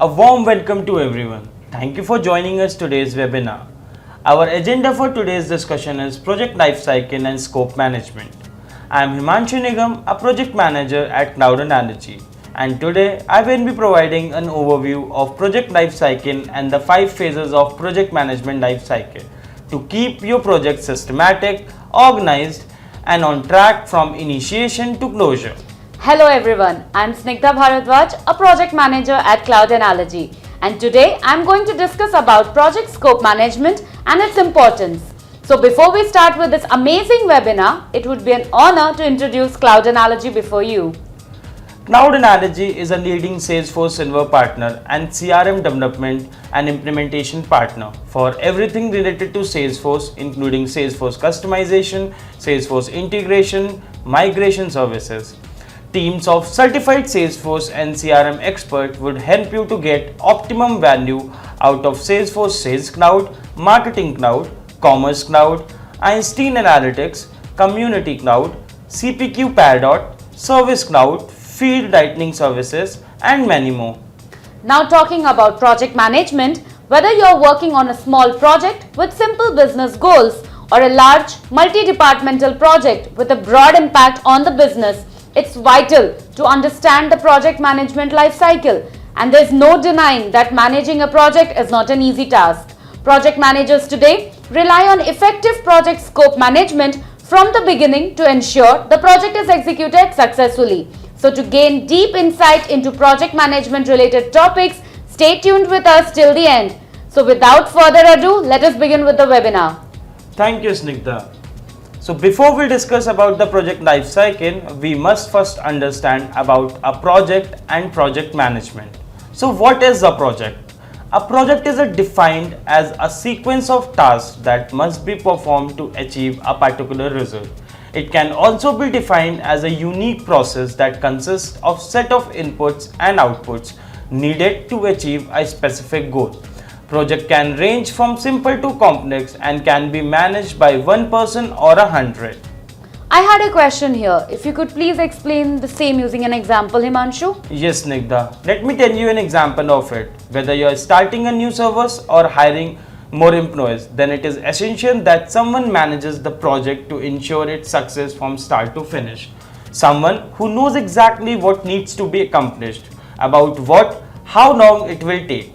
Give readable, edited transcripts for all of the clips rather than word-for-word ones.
A warm welcome to everyone. Thank you for joining us today's webinar. Our agenda for today's discussion is project lifecycle and scope management. I am Himanshu Nigam, a project manager at Cloud Analogy, and today I will be providing an overview of project lifecycle and the 5 phases of project management lifecycle to keep your project systematic, organized, and on track from initiation to closure. Hello everyone, I'm Snigdha Bharadwaj, a project manager at Cloud Analogy, and today I'm going to discuss about project scope management and its importance. So before we start with this amazing webinar, it would be an honor to introduce Cloud Analogy before you. Cloud Analogy is a leading Salesforce Silver partner and CRM development and implementation partner for everything related to Salesforce, including Salesforce customization, Salesforce integration, migration services. Teams of certified Salesforce and CRM experts would help you to get optimum value out of Salesforce Sales Cloud, Marketing Cloud, Commerce Cloud, Einstein Analytics, Community Cloud, CPQ Pardot, Service Cloud, Field Lightning Services, and many more. Now talking about project management, whether you're working on a small project with simple business goals or a large multi-departmental project with a broad impact on the business, it's vital to understand the project management life cycle, and there's no denying that managing a project is not an easy task. Project managers today rely on effective project scope management from the beginning to ensure the project is executed successfully. So to gain deep insight into project management related topics, stay tuned with us till the end. So without further ado, let us begin with the webinar. Thank you, Snigdha. So before we discuss about the project life cycle, we must first understand about a project and project management. So what is a project? A project is defined as a sequence of tasks that must be performed to achieve a particular result. It can also be defined as a unique process that consists of set of inputs and outputs needed to achieve a specific goal. Project can range from simple to complex and can be managed by one person or 100. I had a question here. If you could please explain the same using an example, Himanshu. Yes, Snigdha. Let me tell you an example of it. Whether you are starting a new service or hiring more employees, then it is essential that someone manages the project to ensure its success from start to finish. Someone who knows exactly what needs to be accomplished, about what, how long it will take,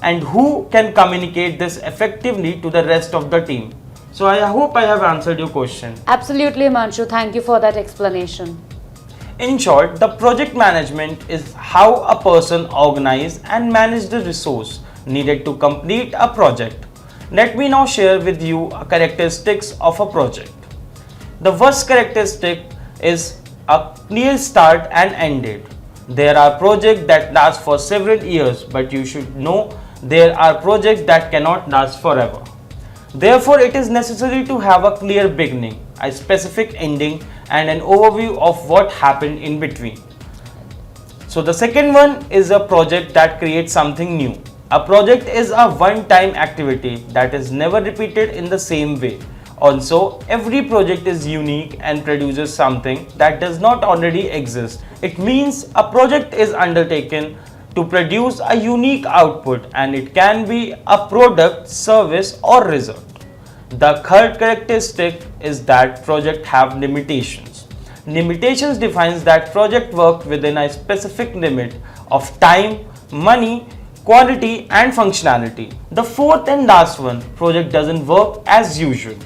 and who can communicate this effectively to the rest of the team. So I hope I have answered your question. Absolutely, Himanshu. Thank you for that explanation. In short, the project management is how a person organize and manage the resource needed to complete a project. Let me now share with you characteristics of a project. The first characteristic is a clear start and end date. There are projects that last for several years, but you should know there are projects that cannot last forever. Therefore, it is necessary to have a clear beginning, a specific ending, and an overview of what happened in between. So the second one is a project that creates something new. A project is a one-time activity that is never repeated in the same way. Also, every project is unique and produces something that does not already exist. It means a project is undertaken to produce a unique output, and it can be a product, service, or result. The third characteristic is that project have limitations. Limitations defines that project work within a specific limit of time, money, quality, and functionality. The fourth and last one, project doesn't work as usual.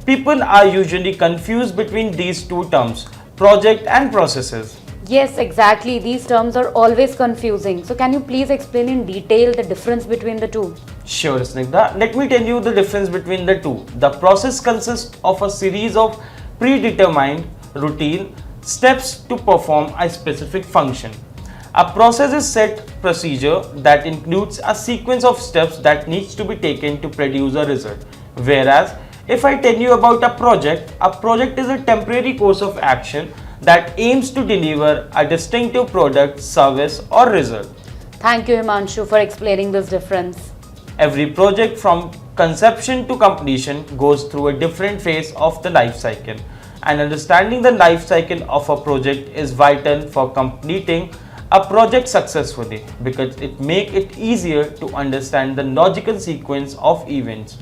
People are usually confused between these two terms, project and processes. Yes, exactly. These terms are always confusing. So can you please explain in detail the difference between the two? Sure, Snigdha. Let me tell you the difference between the two. The process consists of a series of predetermined routine steps to perform a specific function. A process is set procedure that includes a sequence of steps that needs to be taken to produce a result. Whereas, if I tell you about a project is a temporary course of action that aims to deliver a distinctive product, service, or result. Thank you, Himanshu, for explaining this difference. Every project from conception to completion goes through a different phase of the life cycle, and understanding the life cycle of a project is vital for completing a project successfully because it make it easier to understand the logical sequence of events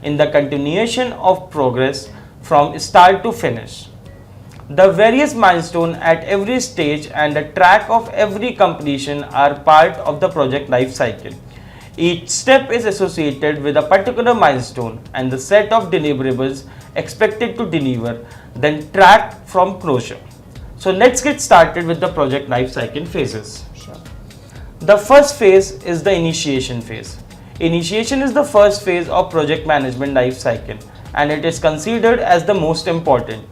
in the continuation of progress from start to finish. The various milestones at every stage and the track of every completion are part of the project life cycle. Each step is associated with a particular milestone and the set of deliverables expected to deliver, then track from closure. So let's get started with the project life cycle phases. Sure. The first phase is the initiation phase. Initiation is the first phase of project management life cycle and it is considered as the most important.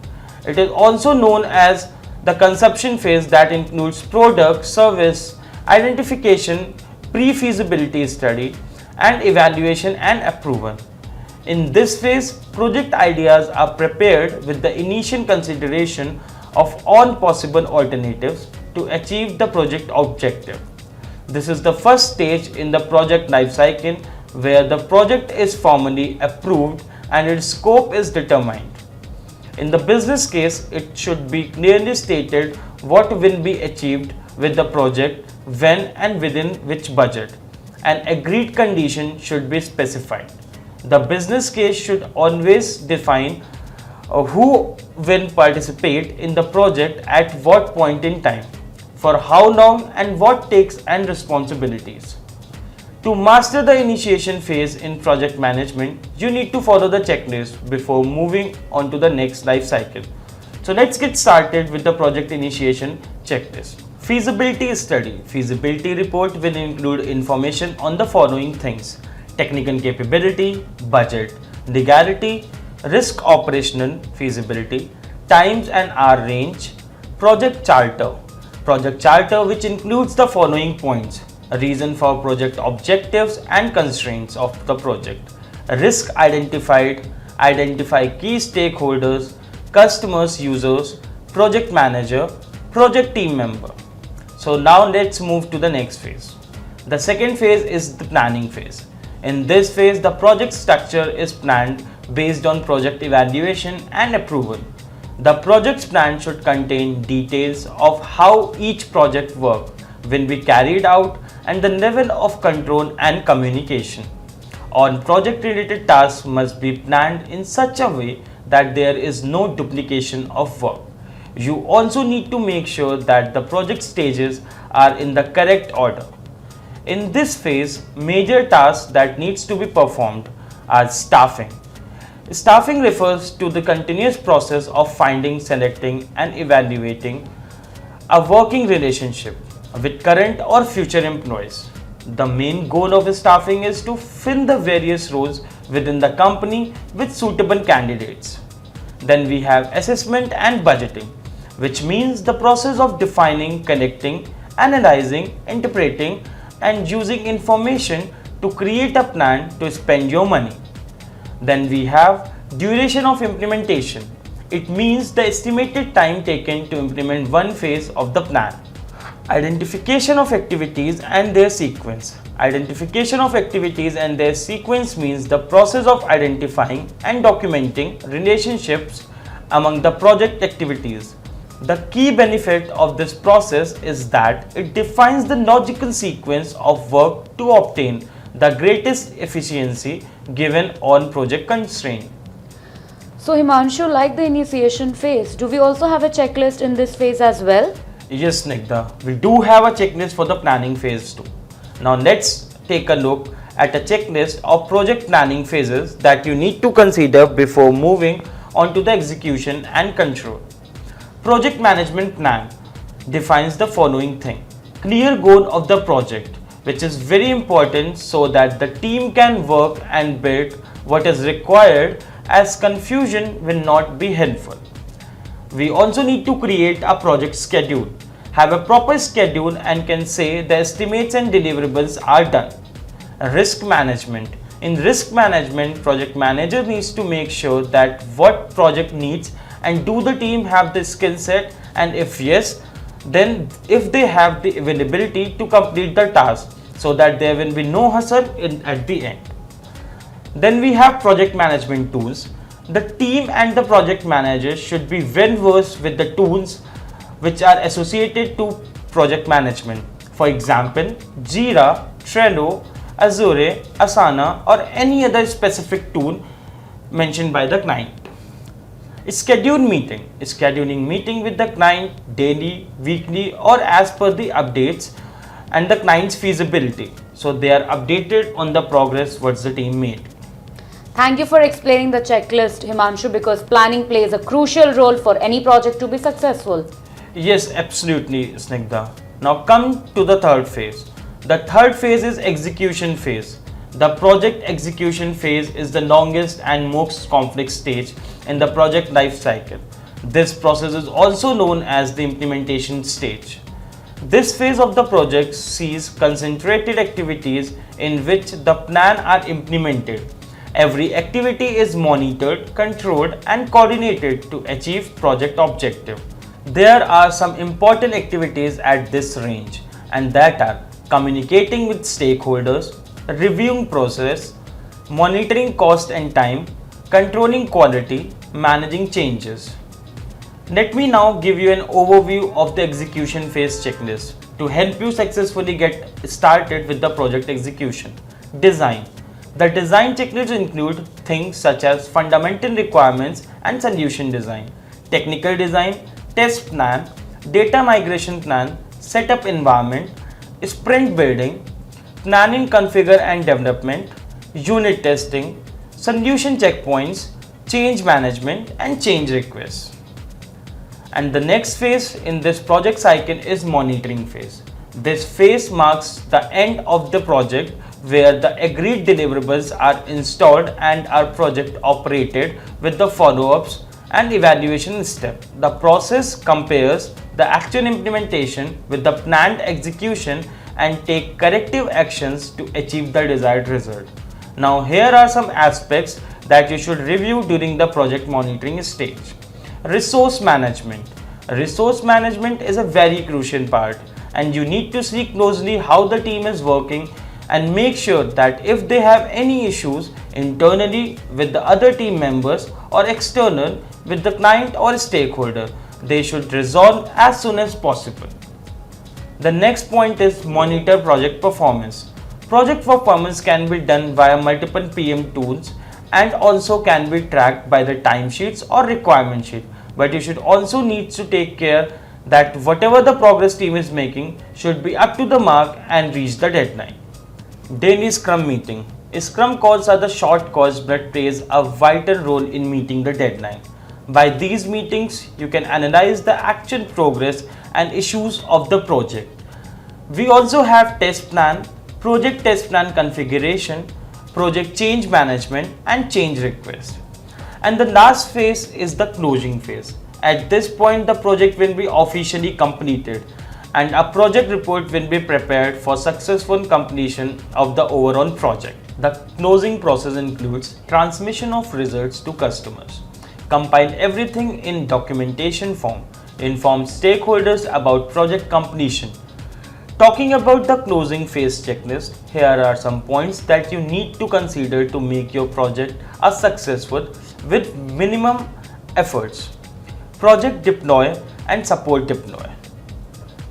It is also known as the conception phase that includes product, service, identification, pre-feasibility study and evaluation and approval. In this phase, project ideas are prepared with the initial consideration of all possible alternatives to achieve the project objective. This is the first stage in the project life cycle where the project is formally approved and its scope is determined. In the business case, it should be clearly stated what will be achieved with the project, when and within which budget. An agreed condition should be specified. The business case should always define who will participate in the project at what point in time, for how long and what takes and responsibilities. To master the initiation phase in project management, you need to follow the checklist before moving on to the next life cycle. So let's get started with the project initiation checklist. Feasibility study. Feasibility report will include information on the following things: technical capability, budget, legality, risk operational feasibility, times and hour range, project charter. Project charter which includes the following points: a reason for project objectives and constraints of the project, risk identified, identify key stakeholders, customers, users, project manager, project team member. So now let's move to the next phase. The second phase is the planning phase. In this phase, the project structure is planned based on project evaluation and approval. The project's plan should contain details of how each project work will be carried out and the level of control and communication. All project related tasks must be planned in such a way that there is no duplication of work. You also need to make sure that the project stages are in the correct order. In this phase, major tasks that needs to be performed are staffing. Staffing refers to the continuous process of finding, selecting and evaluating a working relationship with current or future employees. The main goal of staffing is to fill the various roles within the company with suitable candidates. Then we have assessment and budgeting, which means the process of defining, collecting, analyzing, interpreting and using information to create a plan to spend your money. Then we have duration of implementation. It means the estimated time taken to implement one phase of the plan. Identification of activities and their sequence. Identification of activities and their sequence means the process of identifying and documenting relationships among the project activities. The key benefit of this process is that it defines the logical sequence of work to obtain the greatest efficiency given on project constraint. So Himanshu, like the initiation phase, do we also have a checklist in this phase as well? Yes, Nigda, we do have a checklist for the planning phase too. Now let's take a look at a checklist of project planning phases that you need to consider before moving on to the execution and control. Project management plan defines the following thing: clear goal of the project, which is very important so that the team can work and build what is required, as confusion will not be helpful. We also need to create a project schedule, have a proper schedule and can say the estimates and deliverables are done. Risk management. In risk management, project manager needs to make sure that what project needs and do the team have the skill set, and if yes, then if they have the availability to complete the task so that there will be no hustle at the end. Then we have project management tools. The team and the project manager should be well versed with the tools which are associated to project management. For example, Jira, Trello, Azure, Asana, or any other specific tool mentioned by the client. Scheduling meeting with the client daily, weekly, or as per the updates and the client's feasibility. So they are updated on the progress what the team made. Thank you for explaining the checklist, Himanshu, because planning plays a crucial role for any project to be successful. Yes, absolutely, Snigdha. Now come to the third phase. The third phase is execution phase. The project execution phase is the longest and most complex stage in the project life cycle. This process is also known as the implementation stage. This phase of the project sees concentrated activities in which the plan are implemented. Every activity is monitored, controlled, and coordinated to achieve project objective. There are some important activities at this range, and that are communicating with stakeholders, reviewing process, monitoring cost and time, controlling quality, managing changes. Let me now give you an overview of the execution phase checklist to help you successfully get started with the project execution. Design. The design checklist include things such as fundamental requirements and solution design, technical design, test plan, data migration plan, setup environment, sprint building, planning, configure and development, unit testing, solution checkpoints, change management and change requests. And the next phase in this project cycle is monitoring phase. This phase marks the end of the project where the agreed deliverables are installed and our project operated with the follow-ups and evaluation step. The process compares the actual implementation with the planned execution and take corrective actions to achieve the desired result. Now here are some aspects that you should review during the project monitoring stage. Resource management. Resource management is a very crucial part, and you need to see closely how the team is working and make sure that if they have any issues internally with the other team members or external with the client or stakeholder, they should resolve as soon as possible. The next point is monitor project performance. Project performance can be done via multiple PM tools and also can be tracked by the timesheets or requirement sheet. But you should also need to take care that whatever the progress team is making should be up to the mark and reach the deadline. Daily Scrum meeting. Scrum calls are the short calls that plays a vital role in meeting the deadline. By these meetings, you can analyze the actual progress and issues of the project. We also have test plan, project test plan configuration, project change management and change request. And the last phase is the closing phase. At this point, the project will be officially completed and a project report will be prepared for successful completion of the overall project. The closing process includes transmission of results to customers, compile everything in documentation form, inform stakeholders about project completion. Talking about the closing phase checklist, here are some points that you need to consider to make your project a successful with minimum efforts. Project deploy and support deploy.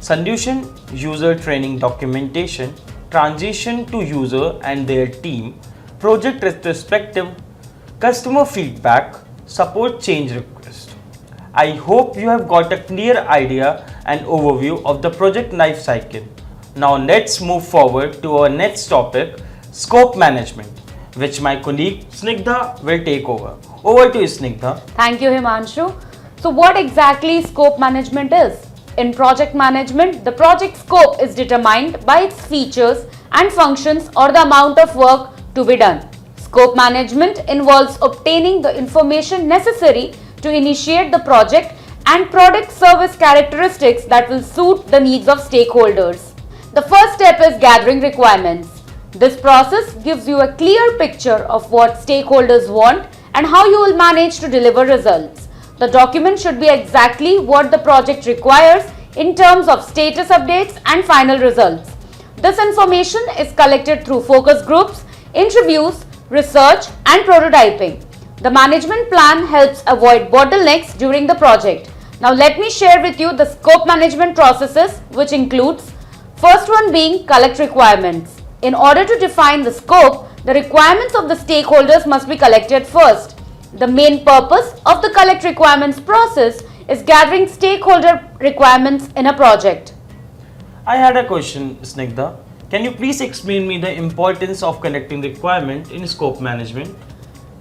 Solution user training documentation, transition to user and their team, project retrospective, customer feedback, support change request. I hope you have got a clear idea and overview of the project life cycle. Now let's move forward to our next topic, scope management, which my colleague Snigdha will take over. Over to you, Snigdha. Thank you, Himanshu. So what exactly scope management is? In project management, the project scope is determined by its features and functions or the amount of work to be done. Scope management involves obtaining the information necessary to initiate the project and product service characteristics that will suit the needs of stakeholders. The first step is gathering requirements. This process gives you a clear picture of what stakeholders want and how you will manage to deliver results. The document should be exactly what the project requires in terms of status updates and final results. This information is collected through focus groups, interviews, research and prototyping. The management plan helps avoid bottlenecks during the project. Now let me share with you the scope management processes, which includes first one being collect requirements. In order to define the scope, the requirements of the stakeholders must be collected first. The main purpose of the collect requirements process is gathering stakeholder requirements in a project. I had a question, Snigdha. Can you please explain me the importance of collecting requirement in scope management?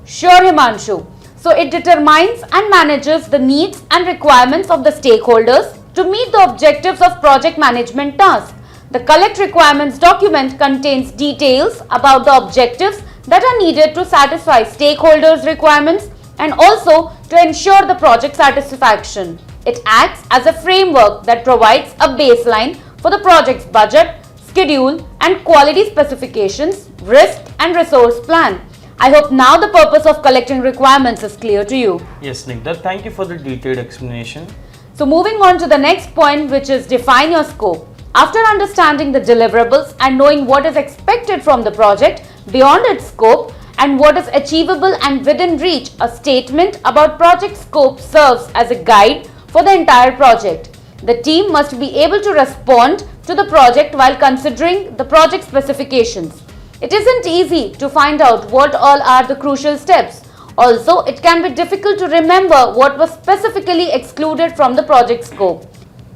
Sure, Himanshu. So it determines and manages the needs and requirements of the stakeholders to meet the objectives of project management tasks. The collect requirements document contains details about the objectives that are needed to satisfy stakeholders' requirements and also to ensure the project satisfaction. It acts as a framework that provides a baseline for the project's budget, schedule and quality specifications, risk and resource plan. I hope now the purpose of collecting requirements is clear to you. Yes, Snigdha, thank you for the detailed explanation. So moving on to the next point, which is define your scope. After understanding the deliverables and knowing what is expected from the project beyond its scope and what is achievable and within reach, a statement about project scope serves as a guide for the entire project. The team must be able to respond to the project while considering the project specifications. It isn't easy to find out what all are the crucial steps. Also, it can be difficult to remember what was specifically excluded from the project scope.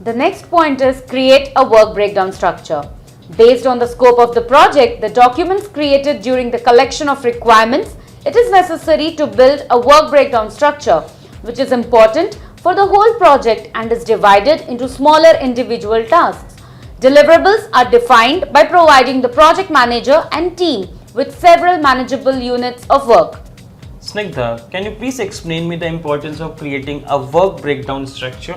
The next point is create a work breakdown structure. Based on the scope of the project, the documents created during the collection of requirements, it is necessary to build a work breakdown structure, which is important for the whole project and is divided into smaller individual tasks. Deliverables are defined by providing the project manager and team with several manageable units of work. Snigdha, can you please explain me the importance of creating a work breakdown structure?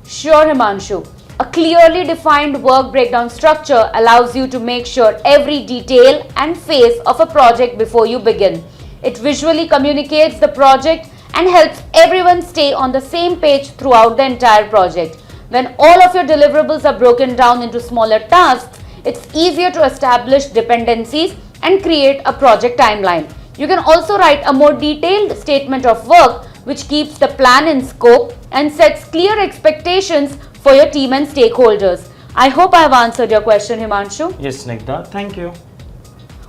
Sure, Himanshu. A clearly defined work breakdown structure allows you to make sure every detail and phase of a project before you begin. It visually communicates the project and helps everyone stay on the same page throughout the entire project. When all of your deliverables are broken down into smaller tasks, it's easier to establish dependencies and create a project timeline. You can also write a more detailed statement of work which keeps the plan in scope and sets clear expectations for your team and stakeholders. I hope I have answered your question, Himanshu. Yes, Snigdha, thank you.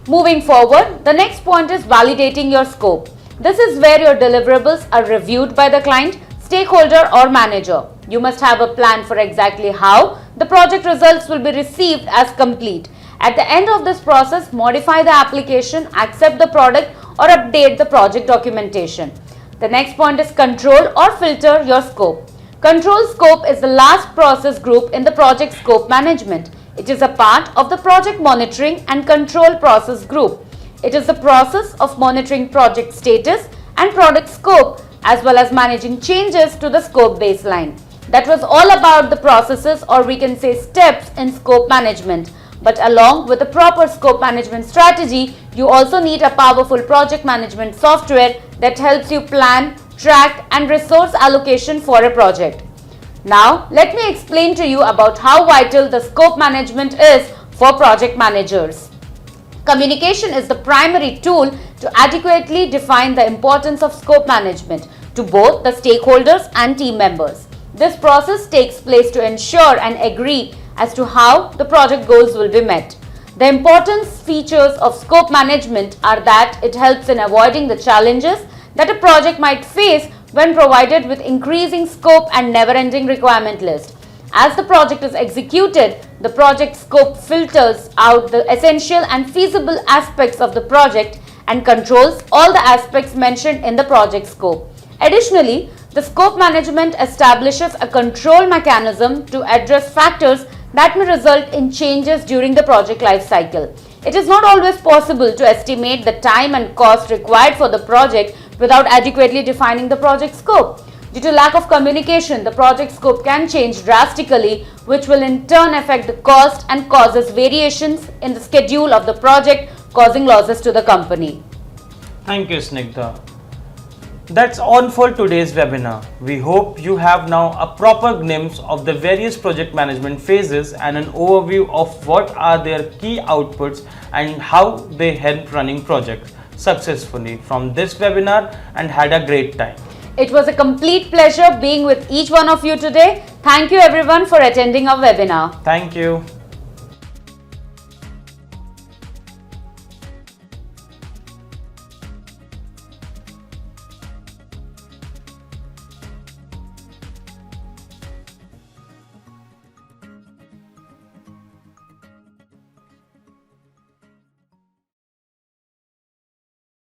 Moving forward, the next point is validating your scope. This is where your deliverables are reviewed by the client, stakeholder or manager. You must have a plan for exactly how the project results will be received as complete. At the end of this process, modify the application, accept the product or update the project documentation. The next point is control or filter your scope. Control scope is the last process group in the project scope management. It is a part of the project monitoring and control process group. It is the process of monitoring project status and product scope as well as managing changes to the scope baseline. That was all about the processes, or we can say steps, in scope management. But along with a proper scope management strategy, you also need a powerful project management software that helps you plan, track and resource allocation for a project. Now, let me explain to you about how vital the scope management is for project managers. Communication is the primary tool to adequately define the importance of scope management to both the stakeholders and team members. This process takes place to ensure and agree as to how the project goals will be met. The important features of scope management are that it helps in avoiding the challenges that a project might face when provided with increasing scope and never-ending requirement list. As the project is executed, the project scope filters out the essential and feasible aspects of the project and controls all the aspects mentioned in the project scope. Additionally, the scope management establishes a control mechanism to address factors that may result in changes during the project life cycle. It is not always possible to estimate the time and cost required for the project without adequately defining the project scope. Due to lack of communication, the project scope can change drastically, which will in turn affect the cost and causes variations in the schedule of the project, causing losses to the company. Thank you, Snigdha. That's all for today's webinar. We hope you have now a proper glimpse of the various project management phases and an overview of what are their key outputs and how they help running projects successfully from this webinar and had a great time. It was a complete pleasure being with each one of you today. Thank you everyone for attending our webinar. Thank you.